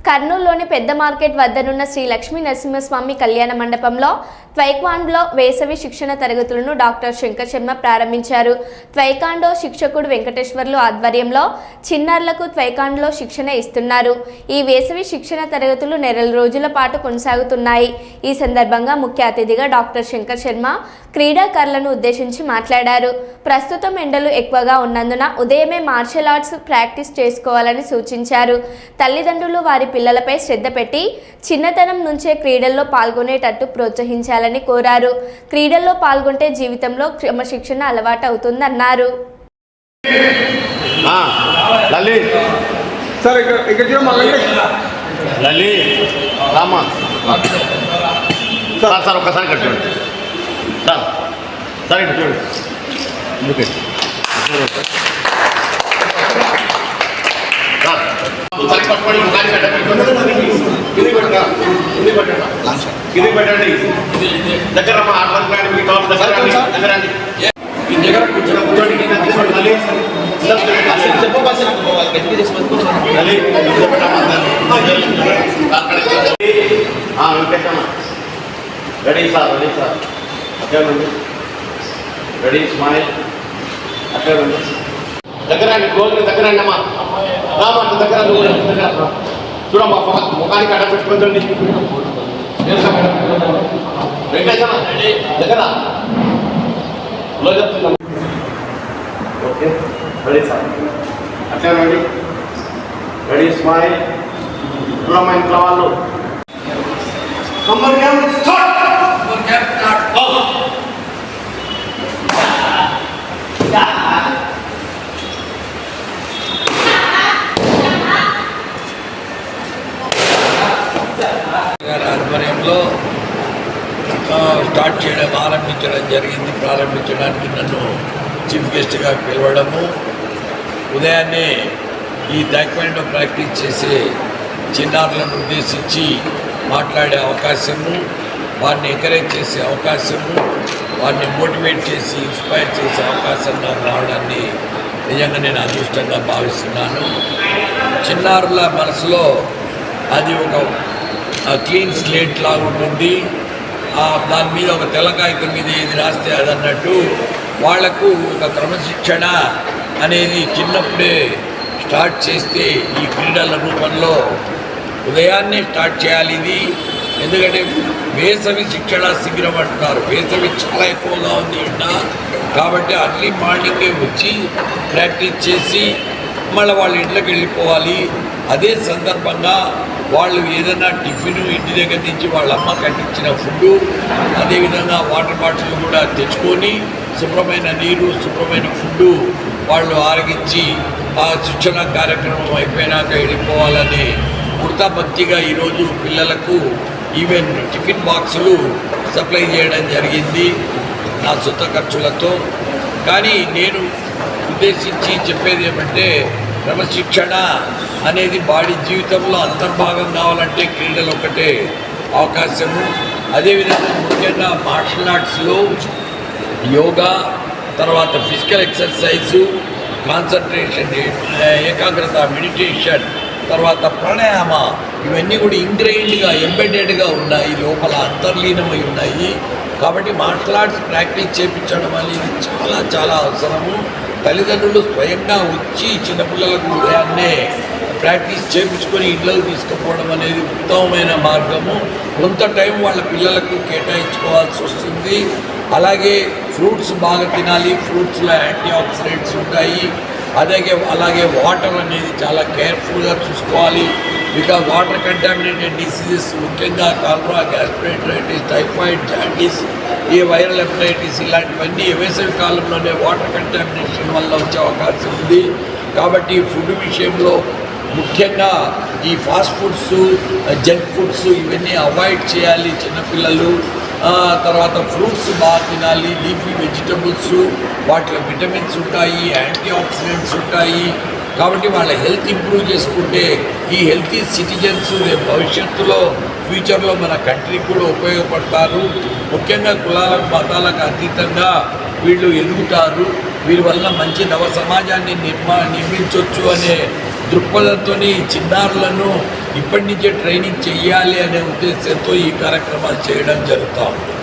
కర్నూలులోని పెద్ద మార్కెట్ వద్దనున్న శ్రీ లక్ష్మీ నరసింహస్వామి కళ్యాణ మండపంలో ట్వైకాండో వేసవి శిక్షణ తరగతులను డాక్టర్ శంకర్ శర్మ ప్రారంభించారు. ట్వైకాండో శిక్షకుడు వెంకటేశ్వర్లు ఆధ్వర్యంలో చిన్నారులకు ట్వైకాండోలో శిక్షణ ఇస్తున్నారు. ఈ వేసవి శిక్షణ తరగతులు నెల రోజుల పాటు కొనసాగుతున్నాయి. ఈ సందర్భంగా ముఖ్య అతిథిగా డాక్టర్ శంకర్ శర్మ క్రీడాకారులను ఉద్దేశించి మాట్లాడారు. ప్రస్తుతం ఎండలు ఎక్కువగా ఉన్నందున ఉదయమే మార్షల్ ఆర్ట్స్ ప్రాక్టీస్ చేసుకోవాలని సూచించారు. తల్లిదండ్రులు వారి పిల్లలపై శ్రద్ధ పెట్టి చిన్నతనం నుంచే క్రీడల్లో పాల్గొనేటట్టు ప్రోత్సహించాలని కోరారు. క్రీడల్లో పాల్గొంటే జీవితంలో క్రమశిక్షణ అలవాటు అవుతుందన్నారు. దగ్గర రెడీ సార్ అక్కడ రెడీ స్మైల్ అక్కడ దగ్గర గోల్ని దగ్గర అమ్మా రామంట దగ్గర చూడమ్మా ముఖానికి అడ్డ పెట్టుకోండి దగ్గర చెప్తున్నాం. ఓకే రెడీ సార్ అట్లా రెడీ రెడీ స్మైల్ చూడమ్మా ఇంట్లో వాళ్ళు ఆధ్వర్యంలో ఆరంభించడం జరిగింది. ప్రారంభించడానికి నన్ను చీఫ్ గెస్ట్గా పిలవడము, ఉదయాన్నే ఈ taekwondo ప్రాక్టీస్ చేసే చిన్నారులను ఉద్దేశించి మాట్లాడే అవకాశము, వారిని ఎంకరేజ్ చేసే అవకాశము, వారిని మోటివేట్ చేసి ఇన్స్పైర్ చేసే అవకాశం నాకు రావడాన్ని నిజంగా నేను అదృష్టంగా భావిస్తున్నాను. చిన్నారుల మనసులో అది ఒక క్లీన్ స్లేట్ లాగా ఉంటుంది. దాని మీద ఒక తెల్లకాగితం మీద ఏది రాస్తే అది అన్నట్టు వాళ్లకు ఒక క్రమశిక్షణ అనేది చిన్నప్పుడే స్టార్ట్ చేస్తే ఈ క్రీడల రూపంలో ఉదయాన్నే స్టార్ట్ చేయాలి. ఇది ఎందుకంటే వేసవి శిక్షణ శిబిరం అంటున్నారు. వేసవి చాలా ఎక్కువగా ఉంది కాబట్టి అర్లీ మార్నింగే వచ్చి ప్రాక్టీస్ చేసి మళ్ళీ వాళ్ళ ఇంట్లోకి వెళ్ళిపోవాలి. అదే సందర్భంగా వాళ్ళు ఏదైనా టిఫిన్ ఇంటి దగ్గర నుంచి వాళ్ళ అమ్మ కట్టించిన ఫుడ్డు, అదేవిధంగా వాటర్ బాటిల్ కూడా తెచ్చుకొని శుభ్రమైన నీరు, శుభ్రమైన ఫుడ్డు వాళ్ళు ఆరగించి ఆ శిక్షణ కార్యక్రమం అయిపోయినాక వెళ్ళిపోవాలని వృత్తాభక్తిగా ఈరోజు పిల్లలకు ఈవెన్ టిఫిన్ బాక్సులు సప్లై చేయడం జరిగింది నా సొంత ఖర్చులతో. కానీ నేను ఉద్దేశించి చెప్పేది ఏమంటే క్రమశిక్షణ అనేది బాడీ జీవితంలో అంతర్భాగం కావాలంటే క్రీడలు ఒకటే అవకాశము. అదేవిధంగా ముఖ్యంగా మార్షల్ ఆర్ట్స్లో యోగా, తర్వాత ఫిజికల్ ఎక్సర్సైజు, కాన్సన్ట్రేషన్, ఏకాగ్రత, మెడిటేషన్, తర్వాత ప్రాణాయామ, ఇవన్నీ కూడా ఇంగ్రెయిన్డ్గా ఎంబెడెడ్గా ఉన్నాయి, లోపల అంతర్లీనమై ఉన్నాయి. కాబట్టి మార్షల్ ఆర్ట్స్ ప్రాక్టీస్ చేయించడం అనేది చాలా చాలా అవసరము. తల్లిదండ్రులు స్వయంగా వచ్చి చిన్నపిల్లలకు ఉదయాన్నే ప్రాక్టీస్ చేయించుకొని ఇంట్లోకి తీసుకుపోవడం అనేది ఉత్తమమైన మార్గము. కొంత టైం వాళ్ళ పిల్లలకు కేటాయించుకోవాల్సి వస్తుంది. అలాగే ఫ్రూట్స్ బాగా తినాలి. ఫ్రూట్స్లో యాంటీ ఆక్సిడెంట్స్ ఉంటాయి. అలాగే వాటర్ అనేది చాలా కేర్ఫుల్గా చూసుకోవాలి. బికాజ్ వాటర్ కంటామినేటెడ్ డిసీజెస్, ముఖ్యంగా కాలరా, గ్యాస్ట్రైటిస్, టైఫాయిడ్, జాండీస్, ఈ వైరల్ హెపటైటిస్ ఇలాంటివన్నీ వేసవి కాలంలోనే వాటర్ కంటామినేషన్ వల్ల వచ్చే అవకాశం ఉంది. కాబట్టి ఫుడ్ విషయంలో ముఖ్యంగా ఈ ఫాస్ట్ ఫుడ్స్, జంక్ ఫుడ్స్ ఇవన్నీ అవాయిడ్ చేయాలి చిన్నపిల్లలు. తర్వాత ఫ్రూట్స్ బాగా తినాలి, లీఫీ వెజిటబుల్స్, వాటిలో విటమిన్స్ ఉంటాయి, యాంటీ ఆక్సిడెంట్స్ ఉంటాయి. కాబట్టి వాళ్ళ హెల్త్ ఇంప్రూవ్ చేసుకుంటే ఈ హెల్తీ సిటిజన్స్ భవిష్యత్తులో ఫ్యూచర్లో మన కంట్రీకి కూడా ఉపయోగపడతారు. ముఖ్యంగా కులాలకు, మతాలకు అతీతంగా వీళ్ళు ఎదుగుతారు. వీరి వల్ల మంచి నవ సమాజాన్ని నిర్మించవచ్చు అనే దృక్పథంతో చిన్నారులను ఇప్పటి నుంచే ట్రైనింగ్ చెయ్యాలి అనే ఉద్దేశంతో ఈ కార్యక్రమాలు చేయడం జరుగుతూ ఉంది.